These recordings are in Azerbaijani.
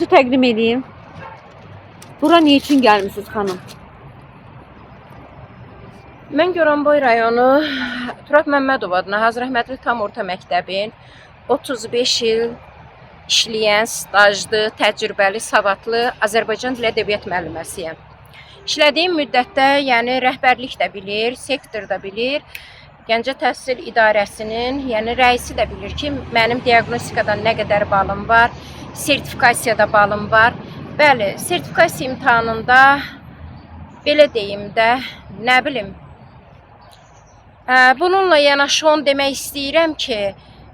Özünüzü təqdim edeyim. Bura ne için gelmişsiniz xanım? Mən Goranboy rayonu Turab Məmmədov adına Hacı Rəhmətli Tam Orta Məktəbin 35 il işləyən, stajlı, təcrübəli, savadlı Azərbaycan dil ədəbiyyat müəlliməsiyəm. İşlədiyim müddətdə, yəni rəhbərlik də bilir, sektor da bilir, Gəncə Təhsil İdarəsinin, yəni rəisi də bilir ki, mənim diaqnostikadan nə qədər balım var, sertifikasiyada balım var. Bəli, sertifikasiya imtahanında belə deyim də, nə bilim, bununla yanaşı onu demək istəyirəm ki,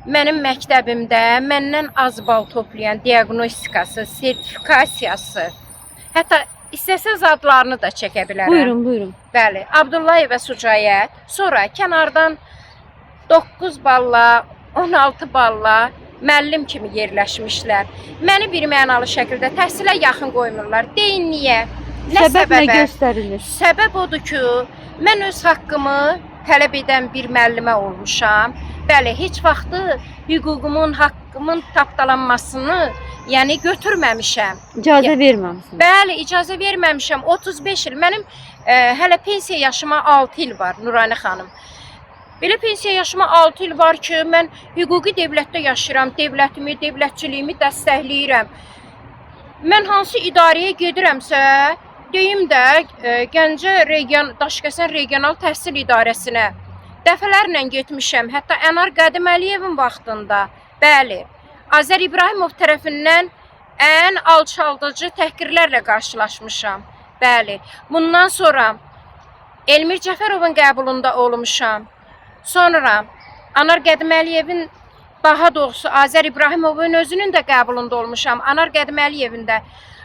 mənim məktəbimdə məndən az bal toplayan diaqnostikası, sertifikasiyası, hətta istəsəz adlarını da çəkə bilərəm. Buyurun, buyurun. Bəli, Abdullayeva Sucayət, sonra kənardan 9 balla, 16 balla müəllim kimi yerləşmişlər. Məni bir mənalı şəkildə təhsilə yaxın qoymurlar. Deyin niyə? Səbəb nə göstərilir? Səbəb odur ki, mən öz haqqımı tələb edən bir müəllimə olmuşam. Bəli, heç vaxtı hüququmun, haqqımın tapdalanmasını yəni götürməmişəm. İcazə verməmisiniz. Bəli, icazə verməmişəm. 35 il. Mənim hələ pensiya yaşıma 6 il var Nurani xanım. Belə pensiya yaşıma 6 il var ki, mən hüquqi dövlətdə yaşayıram. Dövlətimi, dövlətçiliyimi dəstəkləyirəm. Mən hansı idarəyə gedirəmsə, deyim də Gəncə Daşkəsən Regional Təhsil İdarəsinə dəfələrlə getmişəm. Hətta Ənar Qədim Əliyevin vaxtında. Bəli. Azər İbrahimov tərəfindən ən alçaldıcı təhqirlərlə qarşılaşmışam. Bəli. Bundan sonra Elmir Cəfərovun qəbulunda olmuşam. Sonra Anar Qədim Əliyevin, daha doğrusu Azər İbrahimovun özünün də qəbulunda olmuşam. Anar Qədim Əliyevin də.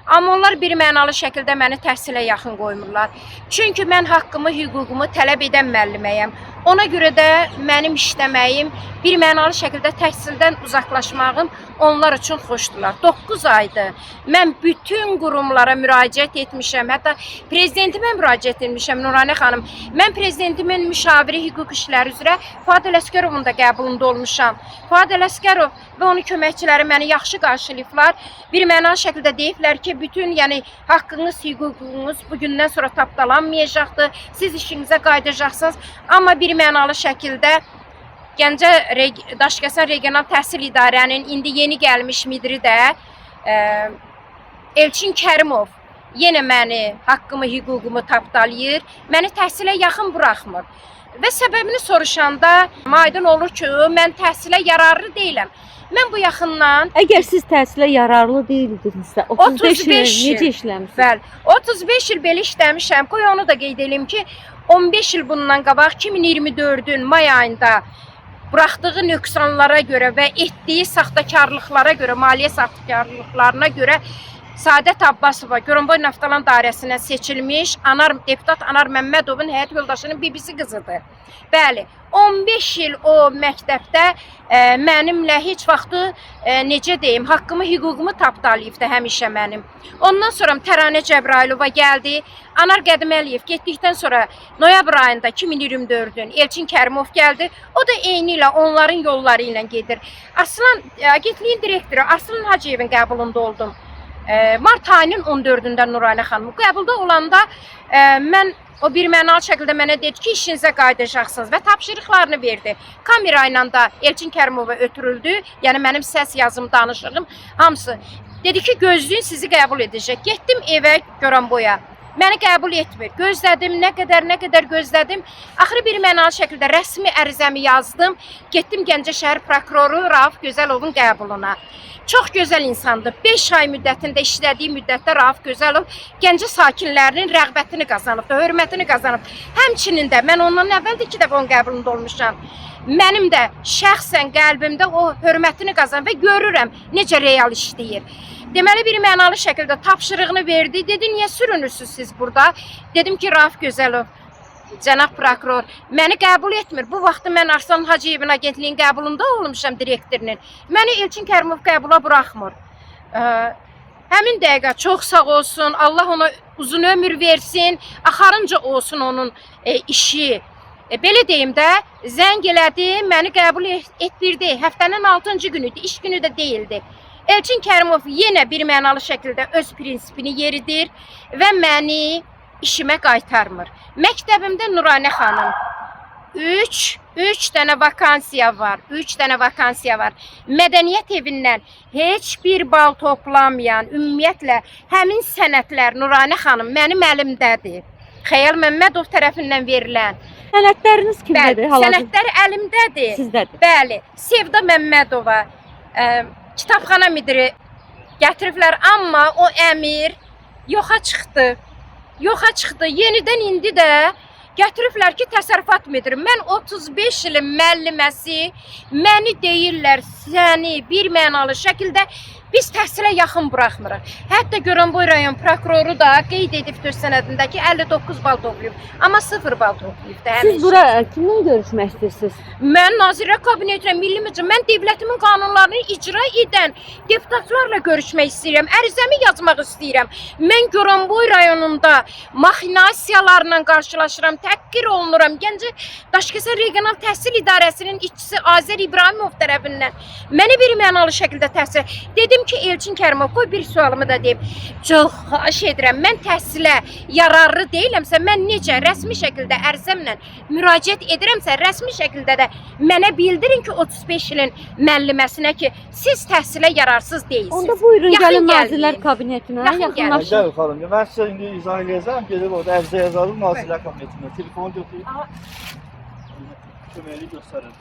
Amma onlar bir mənalı şəkildə məni təhsilə yaxın qoymurlar. Çünki mən haqqımı, hüququmu tələb edən müəlliməyəm. Ona görə də mənim işləməyim, bir mənalı şəkildə təhsildən uzaqlaşmağım onlar üçün xoşdular. 9 aydır mən bütün qurumlara müraciət etmişəm. Hətta prezidentimə müraciət etmişəm, Nurani xanım. Mən prezidentimin müşaviri hüquq işləri üzrə Fuad Ələsgərovun da qəbulunda olmuşam. Fuad Ələsgərov və onun köməkçiləri məni yaxşı qarşılayıblar. Bir mənalı şəkildə deyiblər ki, bütün yəni haqqınız, hüququnuz bugündən sonra tapdalanmayacaqdır. Siz işinizə qayıdacaqsınız. Amma bir mənalı şəkildə Gəncə Daşkəsən Regional Təhsil İdarənin indi yeni gəlmiş müdiri də Elçin Kərimov yenə məni, haqqımı, hüququmu tapdalayır. Məni təhsilə yaxın buraxmır. Və səbəbini soruşanda aydın olur ki, mən təhsilə yararlı deyiləm. Mən bu yaxından... Əgər siz təhsilə yararlı deyildinizsə, 35 il necə işləmişsiniz? Bəli, 35 il belə işləmişəm. Qoy onu da qeyd edeyim ki, 15 il bundan qabaq 2024-ün may ayında buraxdığı nöqsanlara görə və etdiyi saxtakarlıqlara görə, maliyyə saxtakarlıqlarına görə Səadət Abbasova Goranboy Naftalan dairəsinə seçilmiş deputat Anar Məmmədovun həyat yoldaşının bibisi qızıdır. Bəli, 15 il o məktəbdə mənimlə heç vaxtı, necə deyim, haqqımı, hüququmu tapdalayıbdı həmişə mənim. Ondan sonra Təranə Cəbrailova gəldi. Anar Qədim Əliyev getdikdən sonra noyabr ayında 2024-ün Elçin Kərimov gəldi. O da eyni ilə onların yolları ilə gedir. Aslan, agentliyin direktoru Aslan Hacıyevin qəbulunda oldum. Mart ayının 14-də Nurani xanım qəbulda olanda mən o bir mənalı şəkildə mənə dedi ki, işinizə qayıdacaqsınız və tapşırıqlarını verdi. Kamera ilə də Elçin Kərimova ötürüldü. Yəni mənim səs yazım, danışığım hamısı. Dedi ki, gözləyin, sizi qəbul edəcək. Getdim evə Goranboya. Məni qəbul etmir. Gözlədim, nə qədər gözlədim. Axırı bir mənalı şəkildə rəsmi ərizəmi yazdım. Getdim Gəncə şəhər prokuroru Rauf Gözəlovun qəbuluna. Çox gözəl insandır. 5 ay müddətində işlədiyi müddətdə Rauf Gözəlov Gəncə sakinlərinin rəğbətini qazanıb, hörmətini qazanıb. Həmçinin də mən ondan əvvəl də 2 dəfə onun qəbulunda olmuşam. Mənim də şəxsən qəlbimdə o hörmətini qazanıb və görürəm necə real işləyir. Deməli bir mənalı şəkildə tapşırığını verdi. Dedi, niyə sürünürsünüz siz burada? Dedim ki, Rauf Gözəlov, cənab prokuror, məni qəbul etmir. Bu vaxtı mən Arslan Hacıyevin agentliyin qəbulunda olmuşam direktorinin. Məni Elçin Kərimov qəbula buraxmır. Həmin dəqiqə çox sağ olsun, Allah ona uzun ömür versin, axarınca olsun onun işi. Belə deyim də, zəng elədi, məni qəbul etdirdi. Həftənin 6-cı günüdür, iş günü də deyildi. Elçin Kərimov yenə bir mənalı şəkildə öz prinsipini yeridir və məni işimə qaytarmır. Məktəbimdə Nuranə xanım 3 dənə vakansiya var. 3 dənə vakansiya var. Mədəniyyət evindən heç bir bal toplamayan, ümumiyyətlə həmin sənədlər Nuranə xanım mənim əlimdədir. Xəyal Məmmədov tərəfindən verilən. Sənədləriniz kimdədir? Bəli, sənədlər əlimdədir. Sizdədir. Bəli, Sevda Məmmədova kitabxana müdiri gətiriblər, amma o əmir yoxa çıxdı. Yoxa çıxdı. Yenidən indi də gətiriblər ki, təsərrüfat müdiri. Mən 35 ilin müəlliməsi, məni deyirlər, səni bir mənalı şəkildə biz təhsilə yaxın buraxmırıq. Hətta Goranboy rayon prokuroru da qeyd edibdir sənədində ki, 59 bal toplayıb, amma 0 bal toplayıb da həmin. Siz bura kimlə görüşmək istəyirsiniz? Mən Nazirlər Kabinetinə, Milli Məclis, mən dövlətimin qanunlarını icra edən deputatlarla görüşmək istəyirəm, ərizəmi yazmaq istəyirəm. Mən Goranboy rayonunda maxinasiyalarla qarşılaşıram, təhqir olunuram. Gəncə Daşkəsən Regional Təhsil İdarəsinin işçisi Azər İbrahimov tərəfindən mənə bir mənalı şəkildə təhsil. Dedim ki, Elçin Kərimov, qoy bir sualımı da deyim. Çox xahiş edirəm, mən təhsilə yararlı deyiləmsə, mən necə rəsmi şəkildə ərizəmlə müraciət edirəmsə, rəsmi şəkildə də mənə bildirin ki, 35 ilin müəlliməsinə ki, siz təhsilə yararsız deyilsiniz. Onda buyurun, Yaxın gəlin gəlin. Nazirlər Kabinetinə, Yaxın yaxınlaşın. Gəl xanım, mən sizə indi izah edəcəm, gedib orada ərizə yazalım Nazirlər Kabinetində. Telefonu götürün. Köməkli göstərin.